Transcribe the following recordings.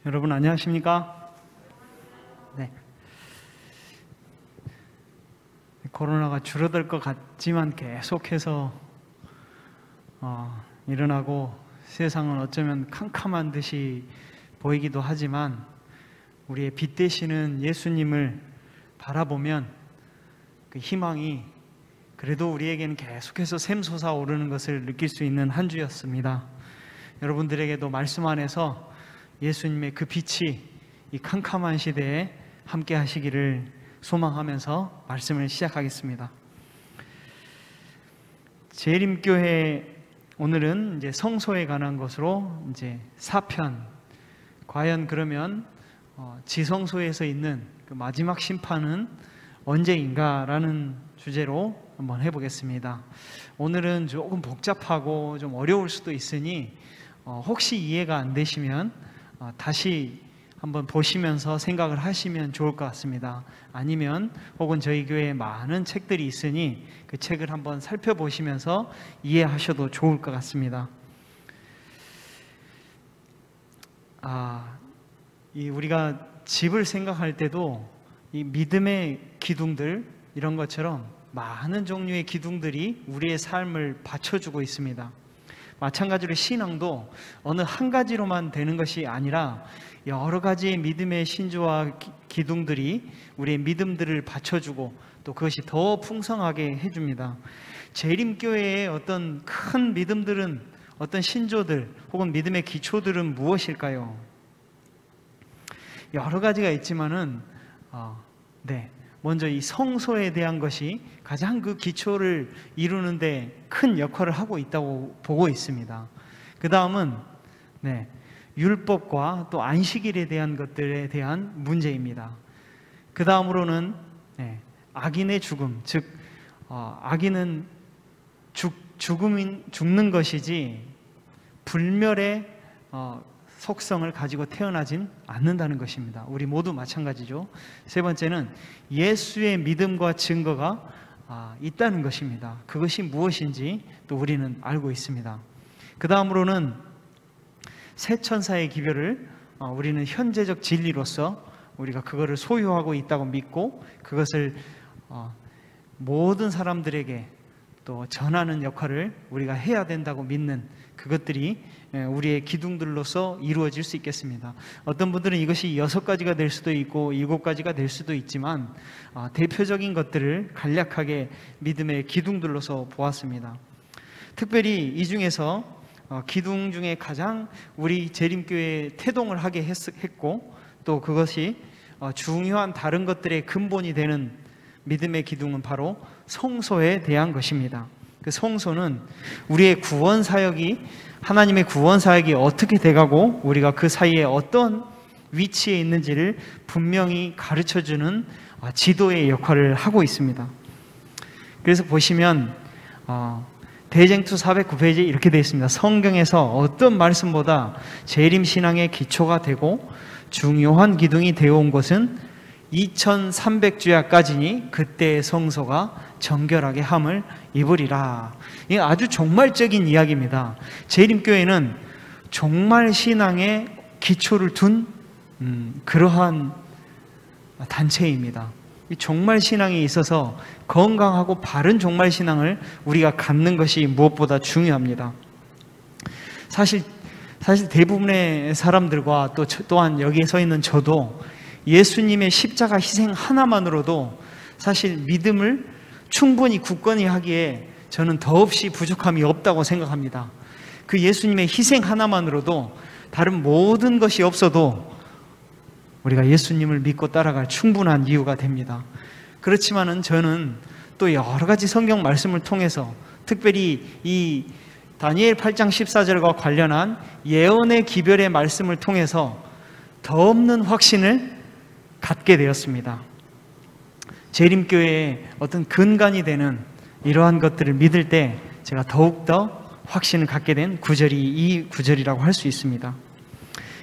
여러분 안녕하십니까? 네. 코로나가 줄어들 것 같지만 계속해서 일어나고 세상은 어쩌면 캄캄한 듯이 보이기도 하지만 우리의 빛 되시는 예수님을 바라보면 그 희망이 그래도 우리에게는 계속해서 샘솟아 오르는 것을 느낄 수 있는 한 주였습니다. 여러분들에게도 말씀 안에서 예수님의 그 빛이 이 캄캄한 시대에 함께 하시기를 소망하면서 말씀을 시작하겠습니다. 재림교회 오늘은 이제 성소에 관한 것으로 이제 4편. 과연 그러면 지성소에서 있는 그 마지막 심판은 언제인가라는 주제로 한번 해보겠습니다. 오늘은 조금 복잡하고 좀 어려울 수도 있으니 혹시 이해가 안 되시면 다시 한번 보시면서 생각을 하시면 좋을 것 같습니다. 아니면 혹은 저희 교회에 많은 책들이 있으니 그 책을 한번 살펴보시면서 이해하셔도 좋을 것 같습니다. 우리가 집을 생각할 때도 이 믿음의 기둥들 이런 것처럼 많은 종류의 기둥들이 우리의 삶을 받쳐주고 있습니다. 마찬가지로 신앙도 어느 한 가지로만 되는 것이 아니라 여러 가지의 믿음의 신조와 기둥들이 우리의 믿음들을 받쳐주고 또 그것이 더 풍성하게 해줍니다. 재림교회의 어떤 큰 믿음들은, 어떤 신조들 혹은 믿음의 기초들은 무엇일까요? 여러 가지가 있지만은 먼저 이 성소에 대한 것이 가장 그 기초를 이루는데 큰 역할을 하고 있다고 보고 있습니다. 그 다음은 율법과 또 안식일에 대한 것들에 대한 문제입니다. 그 다음으로는 악인의 죽음, 즉 악인은 죽는 것이지 불멸의 속성을 가지고 태어나진 않는다는 것입니다. 우리 모두 마찬가지죠. 세 번째는 예수의 믿음과 증거가 있다는 것입니다. 그것이 무엇인지 또 우리는 알고 있습니다. 그 다음으로는 새 천사의 기별을 우리는 현재적 진리로서 우리가 그거를 소유하고 있다고 믿고 그것을 모든 사람들에게 또 전하는 역할을 우리가 해야 된다고 믿는 그것들이 우리의 기둥들로서 이루어질 수 있겠습니다. 어떤 분들은 이것이 6가지가 될 수도 있고 7가지가 될 수도 있지만 대표적인 것들을 간략하게 믿음의 기둥들로서 보았습니다. 특별히 이 중에서 기둥 중에 가장 우리 재림교회에 태동을 하게 했고 또 그것이 중요한 다른 것들의 근본이 되는 믿음의 기둥은 바로 성소에 대한 것입니다. 그 성소는 우리의 구원 사역이, 하나님의 구원 사역이 어떻게 돼가고 우리가 그 사이에 어떤 위치에 있는지를 분명히 가르쳐주는 지도의 역할을 하고 있습니다. 그래서 보시면 대쟁투 409페이지에 이렇게 되어 있습니다. 성경에서 어떤 말씀보다 재림신앙의 기초가 되고 중요한 기둥이 되어온 것은 2300주야까지니 그때의 성소가 정결하게 함을 입으리라. 이게 아주 종말적인 이야기입니다. 재림교회는 종말 신앙의 기초를 둔 그러한 단체입니다. 이 종말 신앙에 있어서 건강하고 바른 종말 신앙을 우리가 갖는 것이 무엇보다 중요합니다. 사실 대부분의 사람들과 또한 여기에 서 있는 저도 예수님의 십자가 희생 하나만으로도 사실 믿음을 충분히 굳건히 하기에 저는 더없이 부족함이 없다고 생각합니다. 그 예수님의 희생 하나만으로도 다른 모든 것이 없어도 우리가 예수님을 믿고 따라갈 충분한 이유가 됩니다. 그렇지만은 저는 또 여러 가지 성경 말씀을 통해서 특별히 이 다니엘 8장 14절과 관련한 예언의 기별의 말씀을 통해서 더 없는 확신을 갖게 되었습니다. 재림교회의 어떤 근간이 되는 이러한 것들을 믿을 때 제가 더욱더 확신을 갖게 된 구절이 이 구절이라고 할 수 있습니다.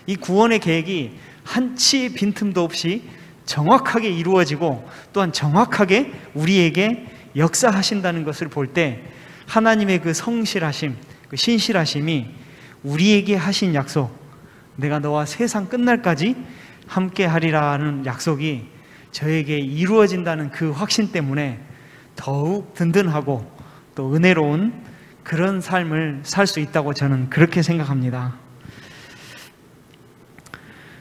이 구원의 계획이 한치의 빈틈도 없이 정확하게 이루어지고 또한 정확하게 우리에게 역사하신다는 것을 볼 때 하나님의 그 성실하심, 그 신실하심이 우리에게 하신 약속, 내가 너와 세상 끝날까지 함께 하리라는 약속이 저에게 이루어진다는 그 확신 때문에 더욱 든든하고 또 은혜로운 그런 삶을 살 수 있다고 저는 그렇게 생각합니다.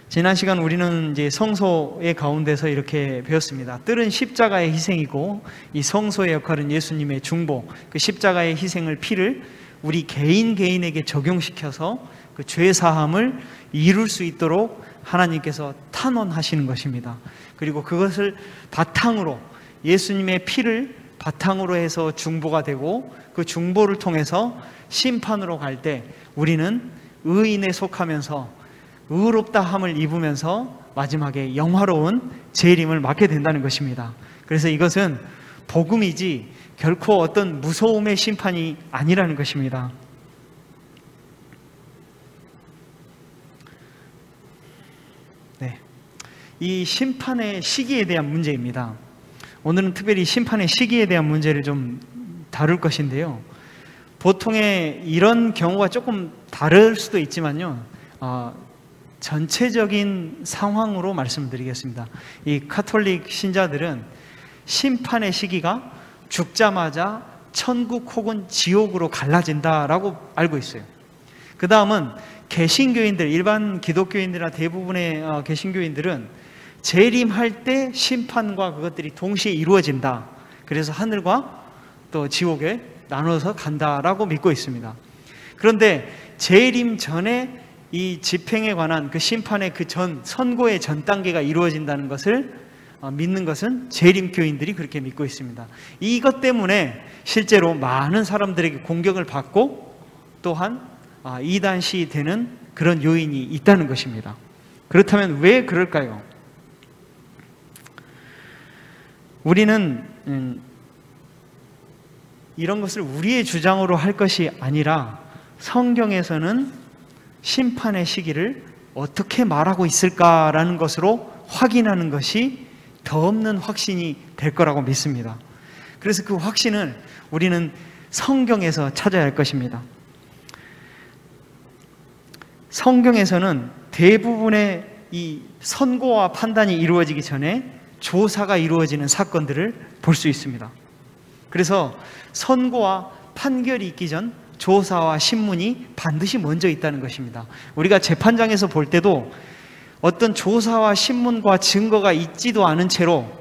지난 시간 우리는 이제 성소의 가운데서 이렇게 배웠습니다. 뜰은 십자가의 희생이고 이 성소의 역할은 예수님의 중보, 그 십자가의 희생을 피를 우리 개인에게 적용시켜서 그 죄 사함을 이룰 수 있도록 하나님께서 탄원하시는 것입니다. 그리고 그것을 바탕으로 예수님의 피를 바탕으로 해서 중보가 되고 그 중보를 통해서 심판으로 갈 때 우리는 의인에 속하면서 의롭다 함을 입으면서 마지막에 영화로운 재림을 맞게 된다는 것입니다. 그래서 이것은 복음이지 결코 어떤 무서움의 심판이 아니라는 것입니다. 네, 이 심판의 시기에 대한 문제입니다. 오늘은 특별히 심판의 시기에 대한 문제를 좀 다룰 것인데요. 보통의 이런 경우가 조금 다를 수도 있지만요, 전체적인 상황으로 말씀드리겠습니다. 이 가톨릭 신자들은 심판의 시기가 죽자마자 천국 혹은 지옥으로 갈라진다라고 알고 있어요. 그 다음은 개신교인들, 일반 기독교인들이나 대부분의 개신교인들은 재림할 때 심판과 그것들이 동시에 이루어진다. 그래서 하늘과 또 지옥에 나눠서 간다라고 믿고 있습니다. 그런데 재림 전에 이 집행에 관한 그 심판의 그 전, 선고의 전 단계가 이루어진다는 것을 믿는 것은 재림교인들이 그렇게 믿고 있습니다. 이것 때문에 실제로 많은 사람들에게 공격을 받고 또한 이단시 되는 그런 요인이 있다는 것입니다. 그렇다면 왜 그럴까요? 우리는 이런 것을 우리의 주장으로 할 것이 아니라 성경에서는 심판의 시기를 어떻게 말하고 있을까라는 것으로 확인하는 것이 더없는 확신이 될 거라고 믿습니다. 그래서 그 확신을 우리는 성경에서 찾아야 할 것입니다. 성경에서는 대부분의 이 선고와 판단이 이루어지기 전에 조사가 이루어지는 사건들을 볼 수 있습니다. 그래서 선고와 판결이 있기 전 조사와 신문이 반드시 먼저 있다는 것입니다. 우리가 재판장에서 볼 때도 어떤 조사와 신문과 증거가 있지도 않은 채로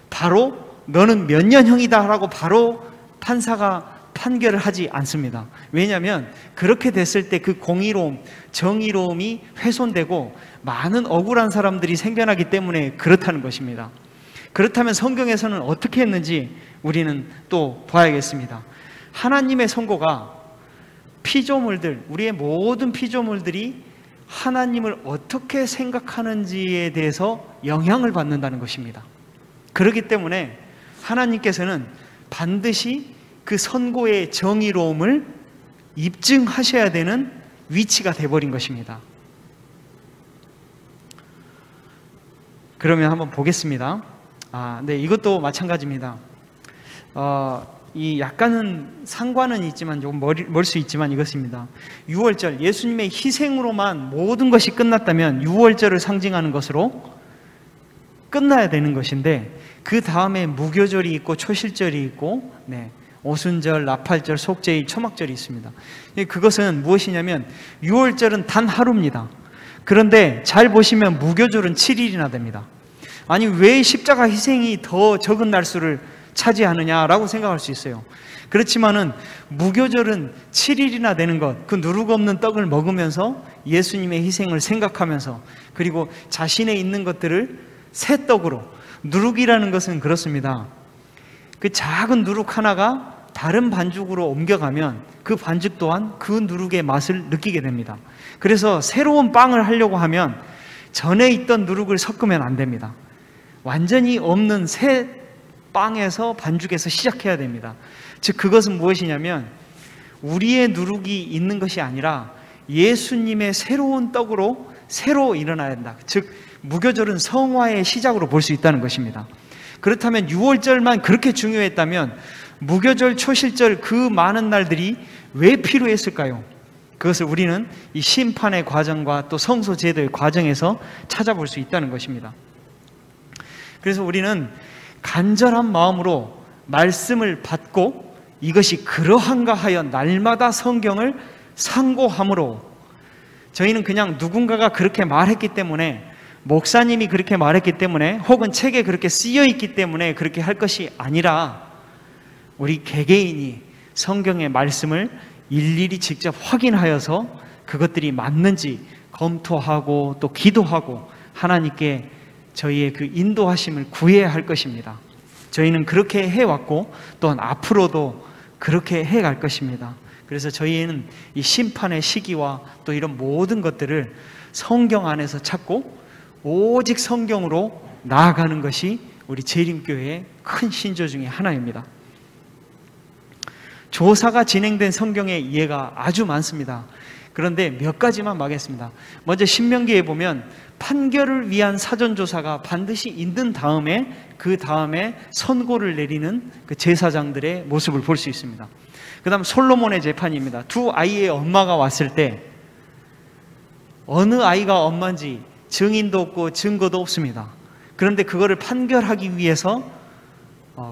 바로 너는 몇 년형이다 라고 바로 판사가 판결을 하지 않습니다. 왜냐하면 그렇게 됐을 때 그 공의로움, 정의로움이 훼손되고 많은 억울한 사람들이 생겨나기 때문에 그렇다는 것입니다. 그렇다면 성경에서는 어떻게 했는지 우리는 또 봐야겠습니다. 하나님의 선고가 피조물들, 우리의 모든 피조물들이 하나님을 어떻게 생각하는지에 대해서 영향을 받는다는 것입니다. 그렇기 때문에 하나님께서는 반드시 그 선고의 정의로움을 입증하셔야 되는 위치가 돼버린 것입니다. 그러면 한번 보겠습니다. 네, 이것도 마찬가지입니다. 이 약간은 상관은 있지만 조금 멀 수 있지만 이것입니다. 유월절, 예수님의 희생으로만 모든 것이 끝났다면 유월절을 상징하는 것으로 끝나야 되는 것인데 그 다음에 무교절이 있고 초실절이 있고 오순절, 나팔절, 속죄일, 초막절이 있습니다. 그것은 무엇이냐면 유월절은 단 하루입니다. 그런데 잘 보시면 무교절은 7일이나 됩니다. 아니 왜 십자가 희생이 더 적은 날수를 차지하느냐라고 생각할 수 있어요. 그렇지만은 무교절은 7일이나 되는 것, 그 누룩 없는 떡을 먹으면서 예수님의 희생을 생각하면서 그리고 자신에 있는 것들을 새 떡으로, 누룩이라는 것은 그렇습니다. 그 작은 누룩 하나가 다른 반죽으로 옮겨가면 그 반죽 또한 그 누룩의 맛을 느끼게 됩니다. 그래서 새로운 빵을 하려고 하면 전에 있던 누룩을 섞으면 안 됩니다. 완전히 없는 새 빵에서 반죽에서 시작해야 됩니다. 즉 그것은 무엇이냐면 우리의 누룩이 있는 것이 아니라 예수님의 새로운 떡으로 새로 일어나야 한다. 즉 무교절은 성화의 시작으로 볼 수 있다는 것입니다. 그렇다면 6월절만 그렇게 중요했다면 무교절, 초실절 그 많은 날들이 왜 필요했을까요? 그것을 우리는 이 심판의 과정과 또 성소 제도의 과정에서 찾아볼 수 있다는 것입니다. 그래서 우리는 간절한 마음으로 말씀을 받고 이것이 그러한가 하여 날마다 성경을 상고함으로, 저희는 그냥 누군가가 그렇게 말했기 때문에, 목사님이 그렇게 말했기 때문에, 혹은 책에 그렇게 쓰여 있기 때문에 그렇게 할 것이 아니라 우리 개개인이 성경의 말씀을 일일이 직접 확인하여서 그것들이 맞는지 검토하고 또 기도하고 하나님께 저희의 그 인도하심을 구해야 할 것입니다. 저희는 그렇게 해왔고 또한 앞으로도 그렇게 해갈 것입니다. 그래서 저희는 이 심판의 시기와 또 이런 모든 것들을 성경 안에서 찾고 오직 성경으로 나아가는 것이 우리 재림교회의 큰 신조 중에 하나입니다. 조사가 진행된 성경의 예가 아주 많습니다. 그런데 몇 가지만 말하겠습니다. 먼저 신명기에 보면 판결을 위한 사전조사가 반드시 있는 다음에 그 다음에 선고를 내리는 그 제사장들의 모습을 볼 수 있습니다. 그 다음 솔로몬의 재판입니다. 두 아이의 엄마가 왔을 때 어느 아이가 엄마인지 증인도 없고 증거도 없습니다. 그런데 그거를 판결하기 위해서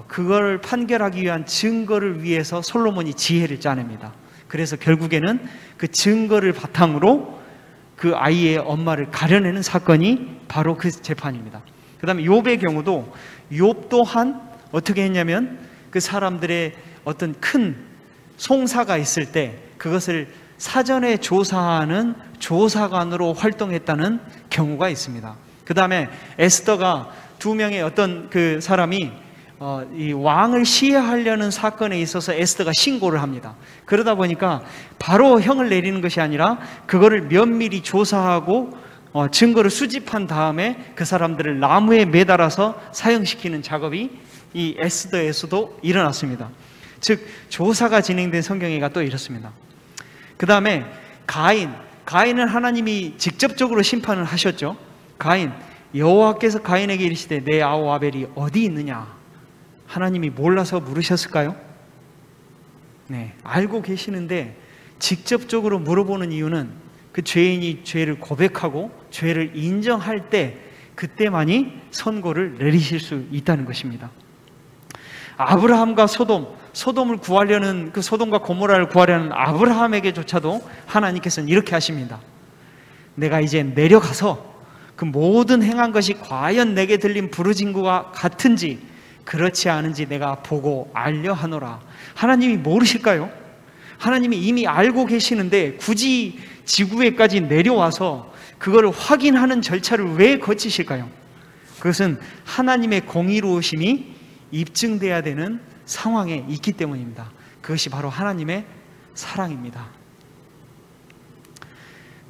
그걸 판결하기 위한 증거를 위해서 솔로몬이 지혜를 짜냅니다. 그래서 결국에는 그 증거를 바탕으로 그 아이의 엄마를 가려내는 사건이 바로 그 재판입니다. 그 다음에 욥의 경우도 욥 또한 어떻게 했냐면 그 사람들의 어떤 큰 송사가 있을 때 그것을 사전에 조사하는 조사관으로 활동했다는 경우가 있습니다. 그 다음에 에스더가 두 명의 어떤 그 사람이 이 왕을 시해하려는 사건에 있어서 에스더가 신고를 합니다. 그러다 보니까 바로 형을 내리는 것이 아니라 그거를 면밀히 조사하고 증거를 수집한 다음에 그 사람들을 나무에 매달아서 사형시키는 작업이 이 에스더에서도 일어났습니다. 즉 조사가 진행된 성경에가 또 이렇습니다. 그 다음에 가인은 하나님이 직접적으로 심판을 하셨죠. 가인, 여호와께서 가인에게 이르시되 내 아우 아벨이 어디 있느냐? 하나님이 몰라서 물으셨을까요? 네, 알고 계시는데 직접적으로 물어보는 이유는 그 죄인이 죄를 고백하고 죄를 인정할 때 그때만이 선고를 내리실 수 있다는 것입니다. 아브라함과 소돔을 구하려는 그 소돔과 고모라를 구하려는 아브라함에게조차도 하나님께서는 이렇게 하십니다. 내가 이제 내려가서 그 모든 행한 것이 과연 내게 들린 부르짖음과 같은지 그렇지 않은지 내가 보고 알려 하노라. 하나님이 모르실까요? 하나님이 이미 알고 계시는데 굳이 지구에까지 내려와서 그걸 확인하는 절차를 왜 거치실까요? 그것은 하나님의 공의로우심이 입증돼야 되는 상황에 있기 때문입니다. 그것이 바로 하나님의 사랑입니다.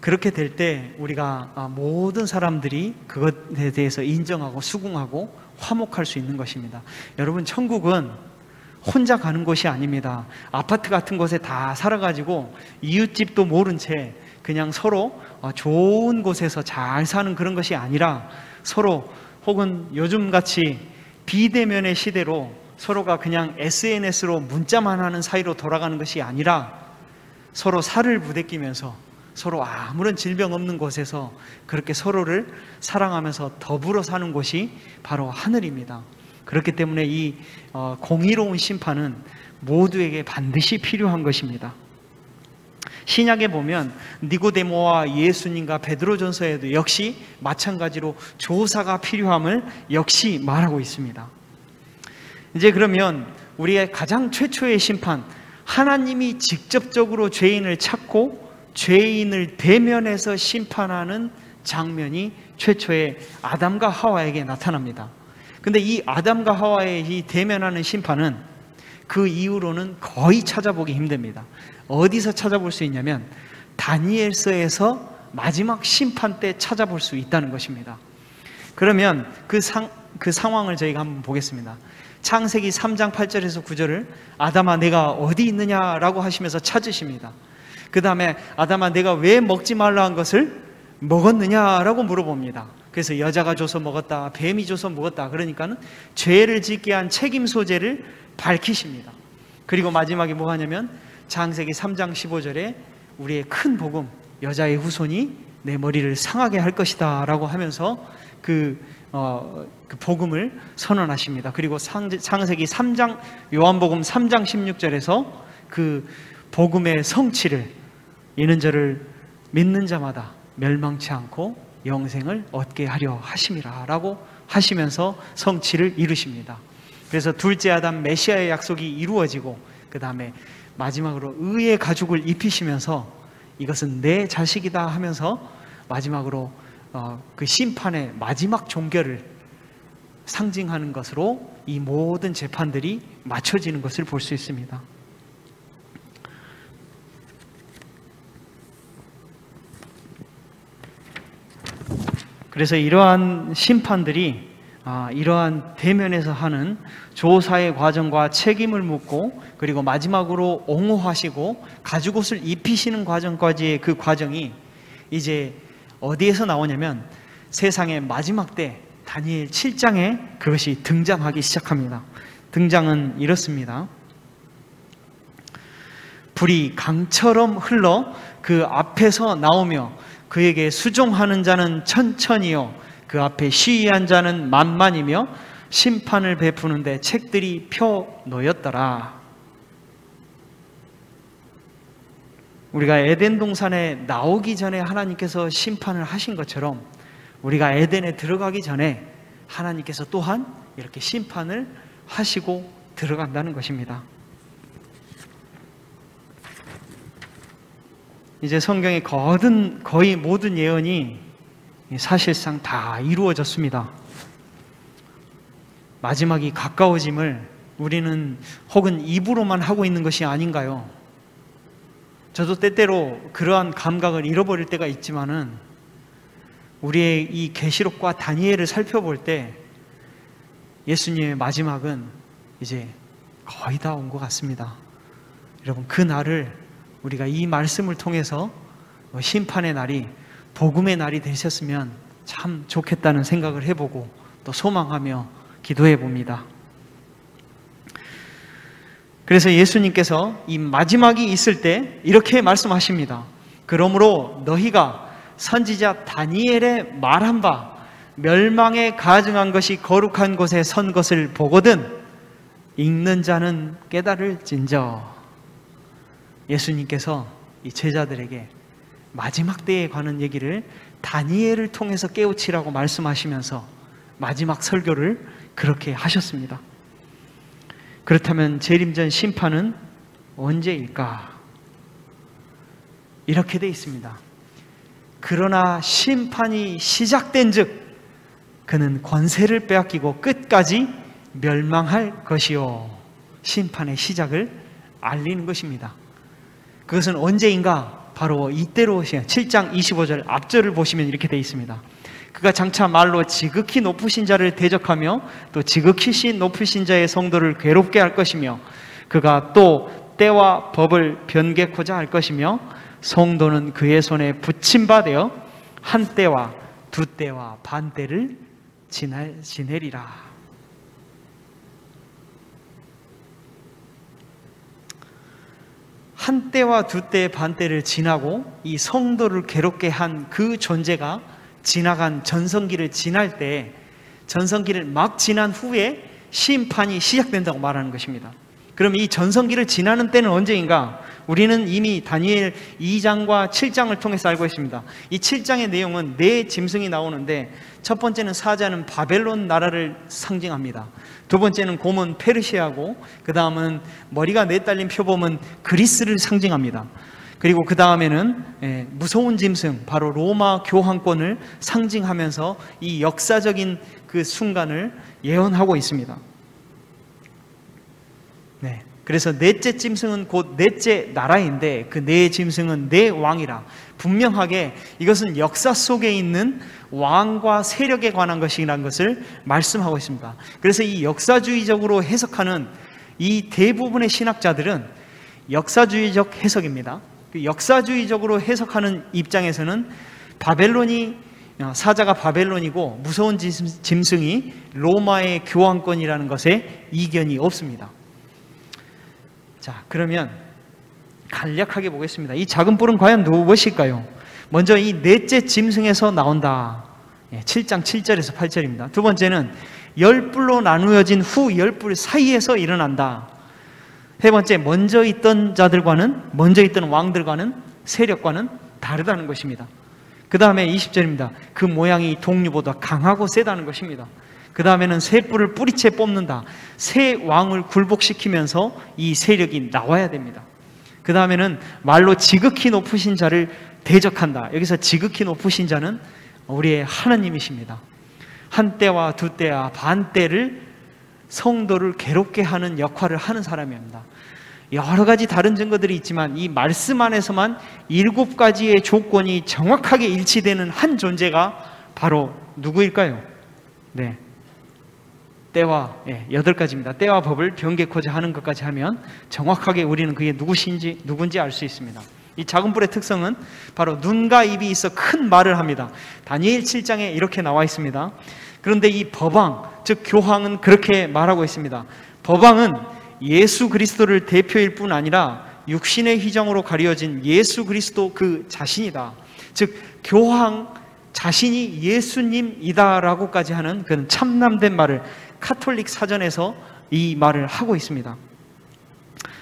그렇게 될 때 우리가 모든 사람들이 그것에 대해서 인정하고 수긍하고 화목할 수 있는 것입니다. 여러분, 천국은 혼자 가는 곳이 아닙니다. 아파트 같은 곳에 다 살아가지고 이웃집도 모른 채 그냥 서로 좋은 곳에서 잘 사는 그런 것이 아니라 서로 혹은 요즘같이 비대면의 시대로 서로가 그냥 SNS로 문자만 하는 사이로 돌아가는 것이 아니라 서로 살을 부대끼면서 서로 아무런 질병 없는 곳에서 그렇게 서로를 사랑하면서 더불어 사는 곳이 바로 하늘입니다. 그렇기 때문에 이 공의로운 심판은 모두에게 반드시 필요한 것입니다. 신약에 보면 니고데모와 예수님과 베드로전서에도 역시 마찬가지로 조사가 필요함을 역시 말하고 있습니다. 이제 그러면 우리의 가장 최초의 심판, 하나님이 직접적으로 죄인을 찾고 죄인을 대면해서 심판하는 장면이 최초의 아담과 하와에게 나타납니다. 근데 이 아담과 하와의 이 대면하는 심판은 그 이후로는 거의 찾아보기 힘듭니다. 어디서 찾아볼 수 있냐면 다니엘서에서 마지막 심판 때 찾아볼 수 있다는 것입니다. 그러면 그 상황을 저희가 한번 보겠습니다. 창세기 3장 8절에서 9절을 아담아 내가 어디 있느냐라고 하시면서 찾으십니다. 그 다음에 아담아 내가 왜 먹지 말라 한 것을 먹었느냐라고 물어봅니다. 그래서 여자가 줘서 먹었다, 뱀이 줘서 먹었다. 그러니까는 죄를 짓게 한 책임 소재를 밝히십니다. 그리고 마지막에 뭐 하냐면 창세기 3장 15절에 우리의 큰 복음, 여자의 후손이 내 머리를 상하게 할 것이다 라고 하면서 그 복음을 선언하십니다. 그리고 창세기 3장, 요한복음 3장 16절에서 그 복음의 성취를, 이는 저를 믿는 자마다 멸망치 않고 영생을 얻게 하려 하심이라 라고 하시면서 성취를 이루십니다. 그래서 둘째 아담 메시아의 약속이 이루어지고 그 다음에 마지막으로 의의 가죽을 입히시면서 이것은 내 자식이다 하면서 마지막으로 그 심판의 마지막 종결을 상징하는 것으로 이 모든 재판들이 맞춰지는 것을 볼 수 있습니다. 그래서 이러한 심판들이 이러한 대면에서 하는 조사의 과정과 책임을 묻고 그리고 마지막으로 옹호하시고 가죽옷을 입히시는 과정까지의 그 과정이 이제 어디에서 나오냐면 세상의 마지막 때 다니엘 7장에 그것이 등장하기 시작합니다. 등장은 이렇습니다. 불이 강처럼 흘러 그 앞에서 나오며 그에게 수종하는 자는 천천히요 그 앞에 시위한 자는 만만이며 심판을 베푸는데 책들이 펴 놓였더라. 우리가 에덴 동산에 나오기 전에 하나님께서 심판을 하신 것처럼 우리가 에덴에 들어가기 전에 하나님께서 또한 이렇게 심판을 하시고 들어간다는 것입니다. 이제 성경의 거의 모든 예언이 사실상 다 이루어졌습니다. 마지막이 가까워짐을 우리는 혹은 입으로만 하고 있는 것이 아닌가요? 저도 때때로 그러한 감각을 잃어버릴 때가 있지만은 우리의 이 계시록과 다니엘을 살펴볼 때 예수님의 마지막은 이제 거의 다 온 것 같습니다. 여러분, 그 날을 우리가 이 말씀을 통해서 심판의 날이 복음의 날이 되셨으면 참 좋겠다는 생각을 해보고 또 소망하며 기도해 봅니다. 그래서 예수님께서 이 마지막이 있을 때 이렇게 말씀하십니다. 그러므로 너희가 선지자 다니엘의 말한 바 멸망에 가증한 것이 거룩한 곳에 선 것을 보거든 읽는 자는 깨달을진저. 예수님께서 이 제자들에게 마지막 때에 관한 얘기를 다니엘을 통해서 깨우치라고 말씀하시면서 마지막 설교를 그렇게 하셨습니다. 그렇다면 재림전 심판은 언제일까? 이렇게 돼 있습니다. 그러나 심판이 시작된 즉 그는 권세를 빼앗기고 끝까지 멸망할 것이요. 심판의 시작을 알리는 것입니다. 그것은 언제인가? 바로 이때로 7장 25절 앞절을 보시면 이렇게 되어 있습니다. 그가 장차 말로 지극히 높으신 자를 대적하며 또 지극히 높으신 자의 성도를 괴롭게 할 것이며 그가 또 때와 법을 변개코자 할 것이며 성도는 그의 손에 붙임받아 한 때와 두 때와 반 때를 지내리라. 한 때와 두 때, 반 때를 지나고 이 성도를 괴롭게 한 그 존재가 지나간 전성기를 지날 때, 전성기를 막 지난 후에 심판이 시작된다고 말하는 것입니다. 그럼 이 전성기를 지나는 때는 언제인가? 우리는 이미 다니엘 2장과 7장을 통해서 알고 있습니다. 이 7장의 내용은 네 짐승이 나오는데 첫 번째는 사자는 바벨론 나라를 상징합니다. 두 번째는 곰은 페르시아고 그 다음은 머리가 네 딸린 표범은 그리스를 상징합니다. 그리고 그 다음에는 무서운 짐승, 바로 로마 교황권을 상징하면서 이 역사적인 그 순간을 예언하고 있습니다. 네. 그래서 넷째 짐승은 곧 넷째 나라인데 그 네 짐승은 네 왕이라 분명하게 이것은 역사 속에 있는 왕과 세력에 관한 것이라는 것을 말씀하고 있습니다. 그래서 이 역사주의적으로 해석하는 이 대부분의 신학자들은 역사주의적 해석입니다. 역사주의적으로 해석하는 입장에서는 바벨론이 사자가 바벨론이고 무서운 짐승이 로마의 교황권이라는 것에 이견이 없습니다. 자, 그러면 간략하게 보겠습니다. 이 작은 뿔은 과연 무엇일까요? 먼저 이 넷째 짐승에서 나온다. 7장 7절에서 8절입니다. 두 번째는 10뿔로 나누어진 후 10뿔 사이에서 일어난다. 세 번째, 먼저 있던 왕들과는 세력과는 다르다는 것입니다. 그 다음에 20절입니다. 그 모양이 동류보다 강하고 세다는 것입니다. 그 다음에는 새 뿔을 뿌리채 뽑는다. 새 왕을 굴복시키면서 이 세력이 나와야 됩니다. 그 다음에는 말로 지극히 높으신 자를 대적한다. 여기서 지극히 높으신 자는 우리의 하나님이십니다. 한 때와 두 때와 반 때를 성도를 괴롭게 하는 역할을 하는 사람입니다. 여러 가지 다른 증거들이 있지만 이 말씀 안에서만 7가지의 조건이 정확하게 일치되는 한 존재가 바로 누구일까요? 네, 때와 8가지입니다. 때와 법을 변개코자 하는 것까지 하면 정확하게 우리는 그게 누군지 알 수 있습니다. 이 작은 뿔의 특성은 바로 눈과 입이 있어 큰 말을 합니다. 다니엘 7장에 이렇게 나와 있습니다. 그런데 이 법왕, 즉 교황은 그렇게 말하고 있습니다. 법왕은 예수 그리스도를 대표일 뿐 아니라 육신의 휘장으로 가려진 예수 그리스도 그 자신이다. 즉 교황 자신이 예수님이다라고까지 하는 그런 참남된 말을 카톨릭 사전에서 이 말을 하고 있습니다.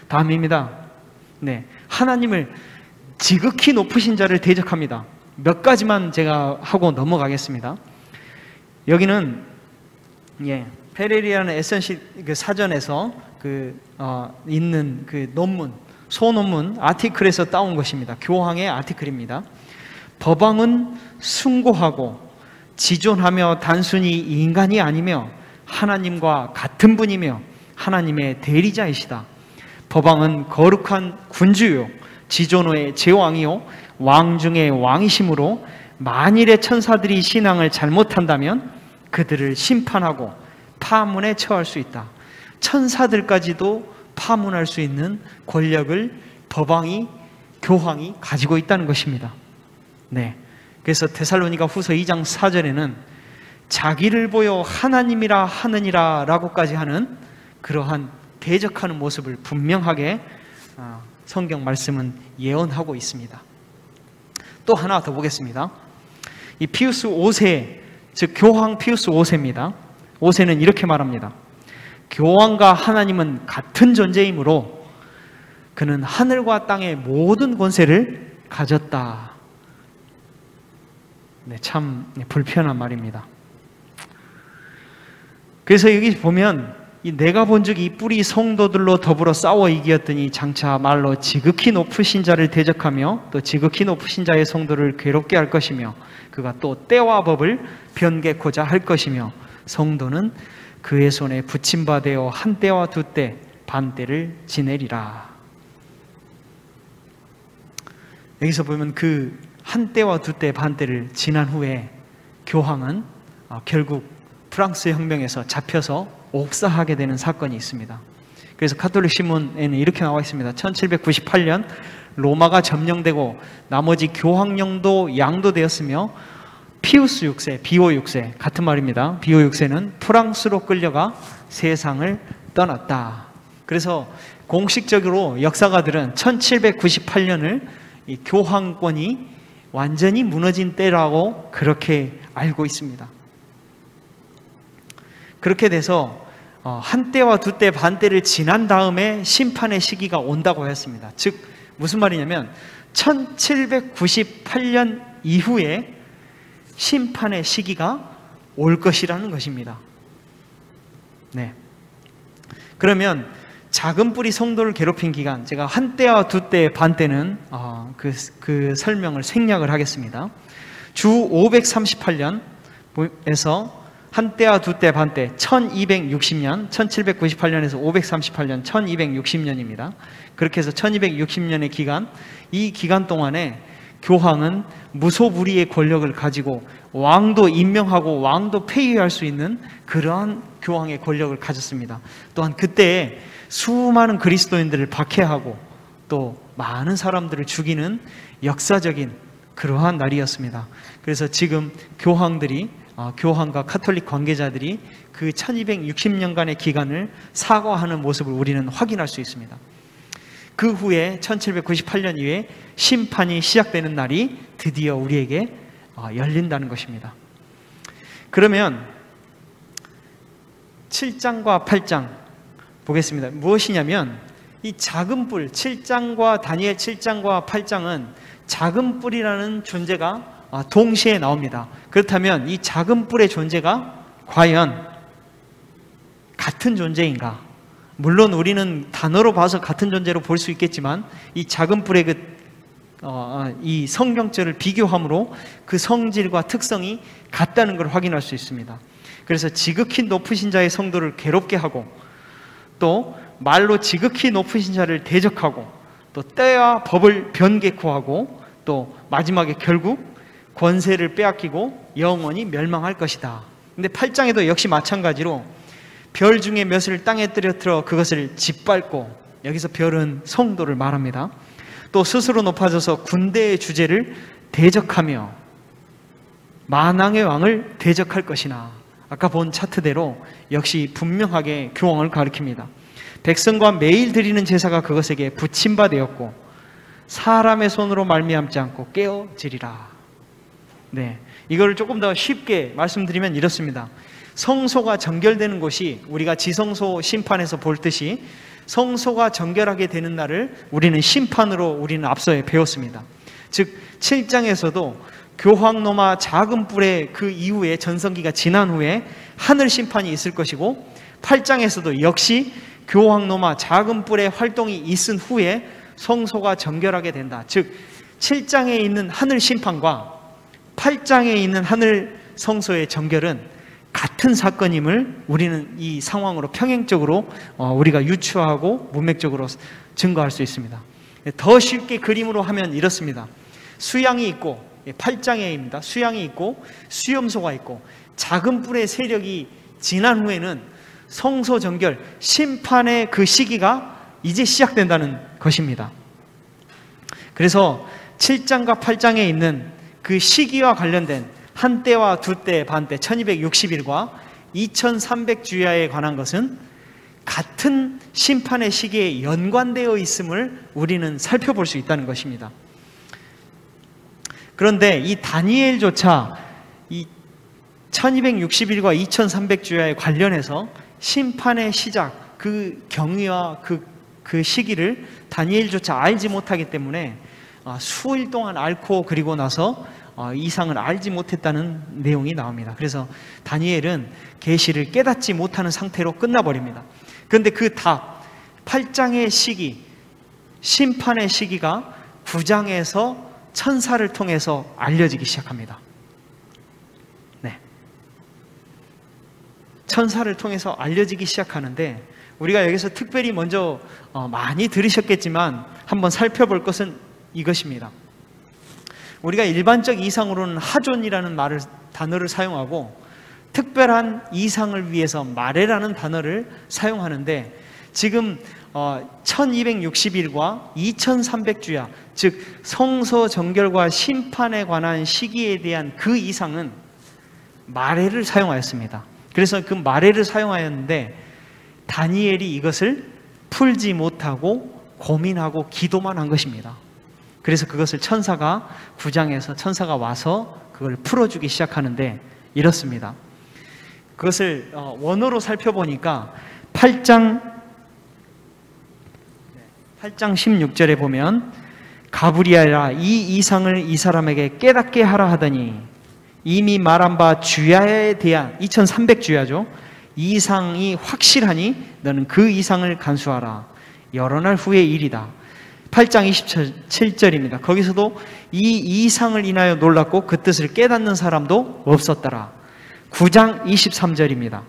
다음입니다. 네, 하나님을 지극히 높으신 자를 대적합니다. 몇 가지만 제가 하고 넘어가겠습니다. 여기는 페레리라는 에센시 그 사전에서 있는 그 논문, 소논문 아티클에서 따온 것입니다. 교황의 아티클입니다. 법왕은 숭고하고 지존하며 단순히 인간이 아니며 하나님과 같은 분이며 하나님의 대리자이시다. 법왕은 거룩한 군주요 지존의 제왕이요 왕 중의 왕이심으로 만일의 천사들이 신앙을 잘못한다면 그들을 심판하고 파문에 처할 수 있다. 천사들까지도 파문할 수 있는 권력을 법왕이, 교황이 가지고 있다는 것입니다. 네, 그래서 데살로니가 후서 2장 4절에는 자기를 보여 하나님이라 하느니라 라고까지 하는 그러한 대적하는 모습을 분명하게 성경 말씀은 예언하고 있습니다. 또 하나 더 보겠습니다. 이 피우스 5세, 즉 교황 피우스 5세입니다. 5세는 이렇게 말합니다. 교황과 하나님은 같은 존재이므로 그는 하늘과 땅의 모든 권세를 가졌다. 네, 참 불편한 말입니다. 그래서 여기 보면 내가 본 적 이 뿔이 성도들로 더불어 싸워 이기었더니 장차 말로 지극히 높으신 자를 대적하며 또 지극히 높으신 자의 성도를 괴롭게 할 것이며 그가 또 때와 법을 변개코자 할 것이며 성도는 그의 손에 붙임바 되어 한 때와 두 때 반 때를 지내리라. 여기서 보면 그 한 때와 두 때 반 때를 지난 후에 교황은 결국 프랑스 혁명에서 잡혀서 옥사하게 되는 사건이 있습니다. 그래서 가톨릭 신문에는 이렇게 나와 있습니다. 1798년 로마가 점령되고 나머지 교황령도 양도되었으며 피우스 6세, 비오 6세 같은 말입니다. 비오 6세는 프랑스로 끌려가 세상을 떠났다. 그래서 공식적으로 역사가들은 1798년을 이 교황권이 완전히 무너진 때라고 그렇게 알고 있습니다. 그렇게 돼서 한 때와 두 때, 반 때를 지난 다음에 심판의 시기가 온다고 했습니다. 즉 무슨 말이냐면 1798년 이후에 심판의 시기가 올 것이라는 것입니다. 네. 그러면 작은 뿔이 성도를 괴롭힌 기간, 제가 한 때와 두 때, 반 때는 그 설명을 생략을 하겠습니다. 주 538년에서 한 때와 두 때, 반 때, 1260년, 1798년에서 538년, 1260년입니다. 그렇게 해서 1260년의 기간, 이 기간 동안에 교황은 무소불위의 권력을 가지고 왕도 임명하고 왕도 폐위할 수 있는 그러한 교황의 권력을 가졌습니다. 또한 그때 수많은 그리스도인들을 박해하고 또 많은 사람들을 죽이는 역사적인 그러한 날이었습니다. 그래서 지금 교황과 카톨릭 관계자들이 그 1260년간의 기간을 사과하는 모습을 우리는 확인할 수 있습니다. 그 후에 1798년 이후에 심판이 시작되는 날이 드디어 우리에게 열린다는 것입니다. 그러면 7장과 8장 보겠습니다. 무엇이냐면 이 작은 뿔, 7장과 다니엘 7장과 8장은 작은 뿔이라는 존재가 동시에 나옵니다. 그렇다면 이 작은 뿔의 존재가 과연 같은 존재인가? 물론 우리는 단어로 봐서 같은 존재로 볼 수 있겠지만 이 작은 뿔의 이 성경절을 비교함으로 그 성질과 특성이 같다는 걸 확인할 수 있습니다. 그래서 지극히 높으신 자의 성도를 괴롭게 하고 또 말로 지극히 높으신 자를 대적하고 또 때와 법을 변개코하고 또 마지막에 결국 권세를 빼앗기고 영원히 멸망할 것이다. 근데 8장에도 역시 마찬가지로 별 중에 몇을 땅에 떨어뜨려 그것을 짓밟고, 여기서 별은 성도를 말합니다. 또 스스로 높아져서 군대의 주제를 대적하며 만왕의 왕을 대적할 것이나, 아까 본 차트대로 역시 분명하게 교황을 가리킵니다. 백성과 매일 드리는 제사가 그것에게 붙임바 되었고 사람의 손으로 말미암지 않고 깨어지리라. 네, 이거를 조금 더 쉽게 말씀드리면 이렇습니다. 성소가 정결되는 곳이 우리가 지성소 심판에서 볼 듯이 성소가 정결하게 되는 날을 우리는 심판으로 우리는 앞서에 배웠습니다. 즉 7장에서도 교황노마 작은 뿔의 그 이후에 전성기가 지난 후에 하늘 심판이 있을 것이고 8장에서도 역시 교황노마 작은 뿔의 활동이 있은 후에 성소가 정결하게 된다. 즉 7장에 있는 하늘 심판과 8장에 있는 하늘 성소의 정결은 같은 사건임을 우리는 이 상황으로 평행적으로 우리가 유추하고 문맥적으로 증거할 수 있습니다. 더 쉽게 그림으로 하면 이렇습니다. 수양이 있고 8장에입니다. 수양이 있고 수염소가 있고 작은 뿔의 세력이 지난 후에는 성소 정결, 심판의 그 시기가 이제 시작된다는 것입니다. 그래서 7장과 8장에 있는 그 시기와 관련된 한 때와 두 때, 반 때, 1260일과 2300주야에 관한 것은 같은 심판의 시기에 연관되어 있음을 우리는 살펴볼 수 있다는 것입니다. 그런데 이 다니엘조차 이 1260일과 2300주야에 관련해서 심판의 시작, 그 경위와 그 시기를 다니엘조차 알지 못하기 때문에 수일 동안 앓고 그리고 나서 이상을 알지 못했다는 내용이 나옵니다. 그래서 다니엘은 계시를 깨닫지 못하는 상태로 끝나버립니다. 그런데 그 답, 8장의 시기, 심판의 시기가 9장에서 천사를 통해서 알려지기 시작합니다. 네, 천사를 통해서 알려지기 시작하는데 우리가 여기서 특별히 먼저 많이 들으셨겠지만 한번 살펴볼 것은 이것입니다. 우리가 일반적 이상으로는 하존이라는 단어를 사용하고 특별한 이상을 위해서 마레라는 단어를 사용하는데 지금 1260일과 2300주야, 즉 성소 정결과 심판에 관한 시기에 대한 그 이상은 마레를 사용하였습니다. 그래서 그 마레를 사용하였는데 다니엘이 이것을 풀지 못하고 고민하고 기도만 한 것입니다. 그래서 그것을 천사가 9장에서 천사가 와서 그걸 풀어주기 시작하는데 이렇습니다. 그것을 원어로 살펴보니까 8장 16절에 보면 가브리엘아 이 이상을 이 사람에게 깨닫게 하라 하더니 이미 말한 바 주야에 대한 2300주야죠. 이 이상이 확실하니 너는 그 이상을 간수하라. 여러 날 후의 일이다. 8장 27절입니다. 거기서도 이 이상을 인하여 놀랐고 그 뜻을 깨닫는 사람도 없었더라. 9장 23절입니다.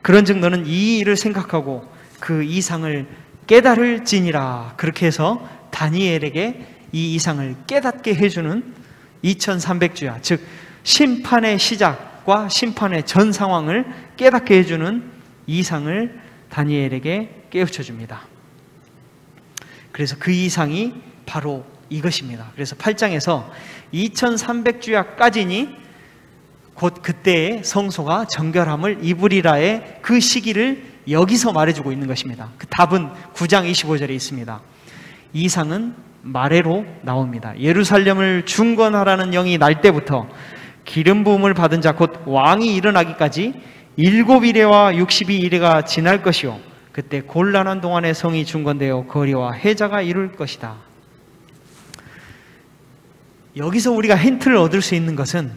그런즉 너는 이 일을 생각하고 그 이상을 깨달을지니라. 그렇게 해서 다니엘에게 이 이상을 깨닫게 해주는 2300주야, 즉 심판의 시작과 심판의 전 상황을 깨닫게 해주는 이상을 다니엘에게 깨우쳐줍니다. 그래서 그 이상이 바로 이것입니다. 그래서 8장에서 2300주야까지니 곧 그때의 성소가 정결함을 이루리라의 그 시기를 여기서 말해주고 있는 것입니다. 그 답은 9장 25절에 있습니다. 이상은 말해로 나옵니다. 예루살렘을 중건하라는 영이 날 때부터 기름 부음을 받은 자 곧 왕이 일어나기까지 7이레와 62이레가 지날 것이요 그때 곤란한 동안에 성이 중건되어 거리와 해자가 이룰 것이다. 여기서 우리가 힌트를 얻을 수 있는 것은